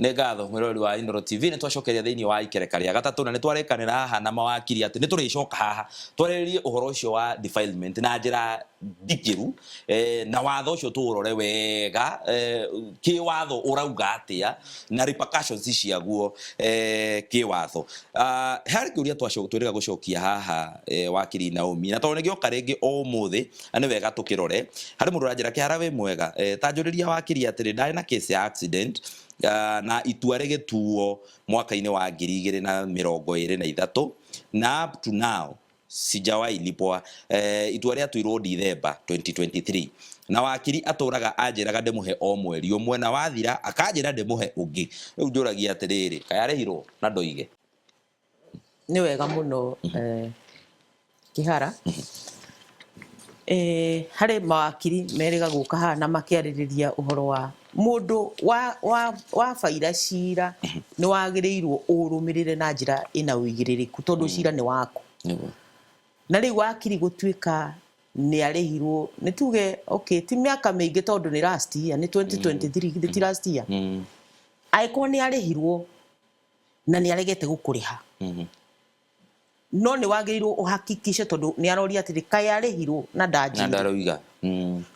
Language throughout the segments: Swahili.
nä ngatho mwirori wa Inooro TV nä twacokeria thĩinĩ wa ikereka rĩa gatatũ na nĩ twarekanĩra haha na mawakiri atĩ nĩ tũrĩcoka haha twarĩrĩrie ũhoro ũcio wa defilement na njĩra ndikĩru na watho ũcio tũũrore wega kĩ watho ũrauga atĩa na repercussions ciaguo kĩ watho. Harĩ kĩũria twĩrĩga gũcokia haha wakiri Naomi na tondũ nĩgĩoka rĩngĩ o ũmũthĩ nĩ wega tũkĩrore harĩ mũndũ ũranjĩra Kĩhara wĩ mwega tanjũrĩria wakiri atĩrĩ ndarĩ na case ya accident na itua rĩgĩtuo mwaka-inĩ wa 2023 na up to now sijawahi lipwa itua rĩatuirwo December 2023 na wakiri atũraga anjĩraga ndĩmũhe o mweri ũmwe na wathira akanjĩra ndĩmũhe ũngĩ rĩu njũragia atĩrĩrĩ kayarĩhirwo na ndoige nĩ wega mũno Kĩhara harĩ mawakiri merĩga gũka haha na makĩarĩrĩria ũhoro wa mũndũ wa faira cira nĩ wagĩrĩirwo ũrũmĩrĩre na njĩra ĩna ũigĩrĩrĩku tondũ cira nĩ waku na rĩu wakiri gũtuĩka nĩ arĩhirwo nĩ tuge okay ti mĩaka mĩingĩ tondũ nĩ last year nĩ 2023 ti last year aĩkorwo nĩ arĩhirwo na nĩ aregete gũkũrĩha no nĩ wagĩrĩirwo ũhakikishe tondũ nĩ aroria atĩrĩ kaĩ arĩhirwo na ndaroiga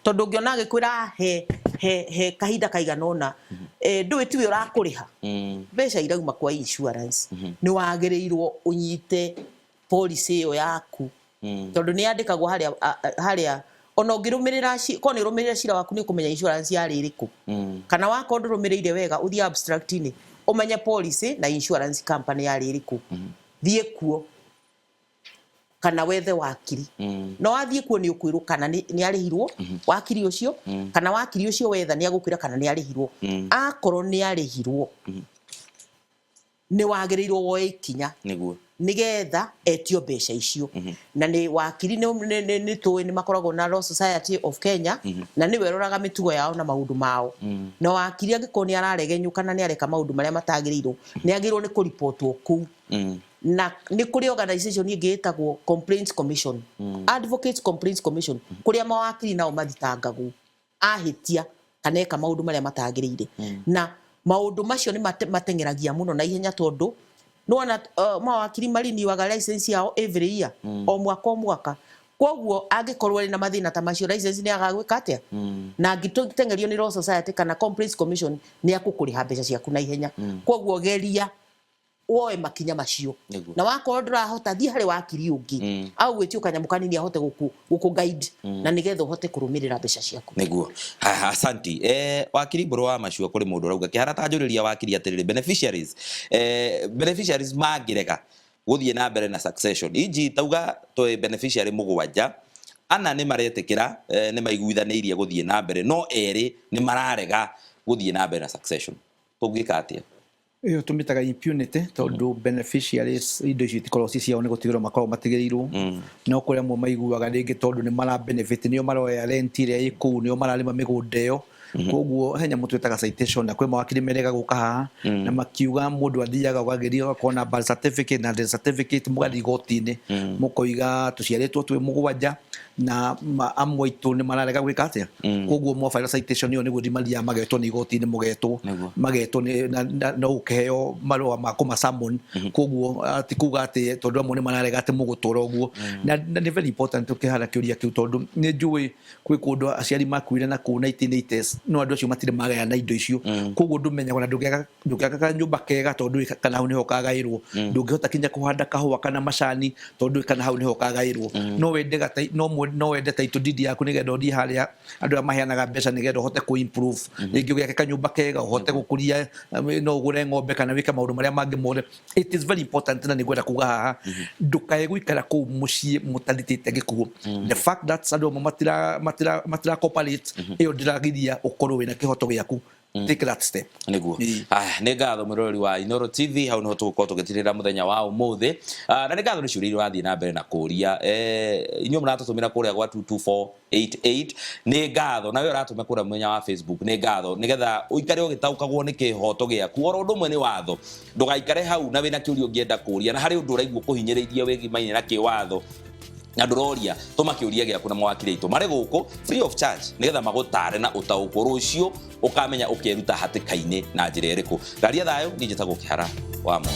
tondũ ngĩona agĩkwĩra he kahinda kaigana ũna ndũĩ tiwe ũrakũrĩha mbeca irauma kwa insurance nĩ wagĩrĩirwo ũnyite policy ĩyo yaku tondũ nĩ yandĩkagwo harĩa ona ũngĩrũmĩrĩra ko nĩ ũrũmĩrĩra cira waku nĩ ũkũmenya insurance yarĩ ĩrĩkũ kana wakorwo ndũrũmĩrĩire wega ũthiĩ abstract-inĩ ũmenye policy na insurance company yarĩ ĩrĩkũ thiĩ kuo kana wethe wakiri no wathiĩ kuo nĩ ũkwĩrwo kana nĩ arĩhirwo wakiri ũcio kana wakiri ũcio wetha nĩ agũkwĩra kana nĩ arĩhirwo akorwo nĩ arĩhirwo nĩ wagĩrĩirwo woe ikinya nĩgetha etio mbeca icio na nĩ wakiri nĩ tũĩ nĩ makoragwo na Law Society of Kenya na nĩ weroraga mĩtugo yao na maũndũ mao na wakiri angĩkorwo nĩ araregenyũ kana nĩ areka maũndũ marĩa matagĩrĩirwo nĩ agĩrĩirwo nĩ kũripotwo kũu na nĩ kũrĩ organization ĩngĩ ĩtagwo Complaints Commission Advocates Complaints Commission kũrĩa mawakiri nao mathitangagwo ahĩtia kana eka maũndũ marĩa matagĩrĩire na maũndũ macio nĩ matengeragia mũno na ihenya tondũ nĩwona mawakiri mariniwaga license yao every year o mwaka kwoguo angĩkorwo arĩ na mathĩna ta macio license nĩ agagwĩka atĩa na angĩtengerio nĩ Law Society kana Complaints Commission nĩ akũkũrĩha mbeca ciaku na ihenya kwoguo geria woe makinya macio na wakorwo ndũrahota thiĩ harĩ wakiri ũngĩ au gwĩtio kanyamũ kanini ahote gũkũ guide na nĩgetha ũhote kũrũmĩrĩra mbeca ciaku nĩguo asanti wakiri mbũrũ wa Macua kũrĩ mũndũ ũrauga Kĩhara tanjũrĩria wakiri atĩrĩrĩ beneficiaries mangĩrega gũthiĩ na mbere na succession iji tauga tũĩ beneficiary mũgwanja ana nĩ maretĩkĩra nĩ maiguithanĩirie gũthiĩ na mbere no erĩ nĩ mararega gũthiĩ na mbere na succession tũngĩka atĩa Iyo tumitaga impunity tondu beneficiaries indo icio itikorwo ciao nĩ gũtigĩrwo makorwo matigĩrĩirwo no kũrĩa amwe maiguaga rĩngĩ tondu nĩ mara benefit nĩo maroya rent ĩrĩa ĩkũu nĩo mararĩma mĩgũnda ĩyo koguo henya mũtu ĩtaga citation na kwĩ mawakiri merega gũka haha na makiuga mũndũ athiaga ũgageria ũgakorwo na birth certificate na death certificate mũgathiĩ igoti-inĩ mũkoiga tũciarĩtwo twĩ mũgwanja na amwe itũ nĩ mararega gwĩka atĩa koguo mwabaira citation ĩyo nĩguo thimaria magetwo nĩ igoti-inĩ magetwo no ũkĩheo marũa ma kũmasamon koguo ti kuga atĩ tondũ amwe nĩ mararega atĩ mũgũtũra ũguo na nĩ very important Kĩhara kĩũria kĩu tondũ nĩ njũĩ kwĩ kũndũ aciari makuire na kũu 1980s no andũ acio matirĩ magaya na indo icio koguo ndũmenyaga na ndũgĩaka nyũmba kega tondũ kana hau nĩho kagaĩrwo ndũngĩhota kinya kũhanda kahũa kana macani tondũ kana hau nĩho kagaĩrwo no wende title deed yaku nĩgetha ũthiĩ harĩa andũ arĩa maheanaga mbeca nĩgetha ũhote kũ improve rĩngĩ ũgĩake kanyũmba kega ũhote gũkũria no ũgũre ng'ombe kana wĩke maũndũ marĩa mangĩ mothe it is very important na nĩngwenda kuga haha ndũkae gũikara kũu mũciĩ mũtarĩtĩte gĩkuũ the fact that andũ matira cooperate ĩyo ndĩragiria ũkorwo wĩna kĩhoto gĩaku take that step nĩguo nĩ ngatho mũrori wa Inooro TV hau nĩho tũgũkorwo tũgĩtirĩra mũthenya wa ũmũthĩ na nĩ ngatho nĩ ciũria iria wathiĩ na mbere na kũria inyuĩ mũratũtũmĩra kũrĩa gwa 22488 nĩ ngatho nawe ũratũmĩra kũrĩa mũthenya wa Facebook nĩ ngatho nĩgetha ũikare ũgĩtaũkagwo nĩ kĩhoto gĩaku oro ũndũ ũmwe nĩ watho ndũgaikare hau na wĩna kĩũria ũngĩenda kũria na harĩ ũndũ ũraigua kũhinyĩrĩirie wĩgimaine na kĩwatho na nduroria tuma kiuria giaku na mawakiri aitu mare guku free of charge nigetha magutare na utauko rucio ukamenya ukeruta hatikaine na njira iriku ngaria thayo ni njitagwo Kihara wa Mo.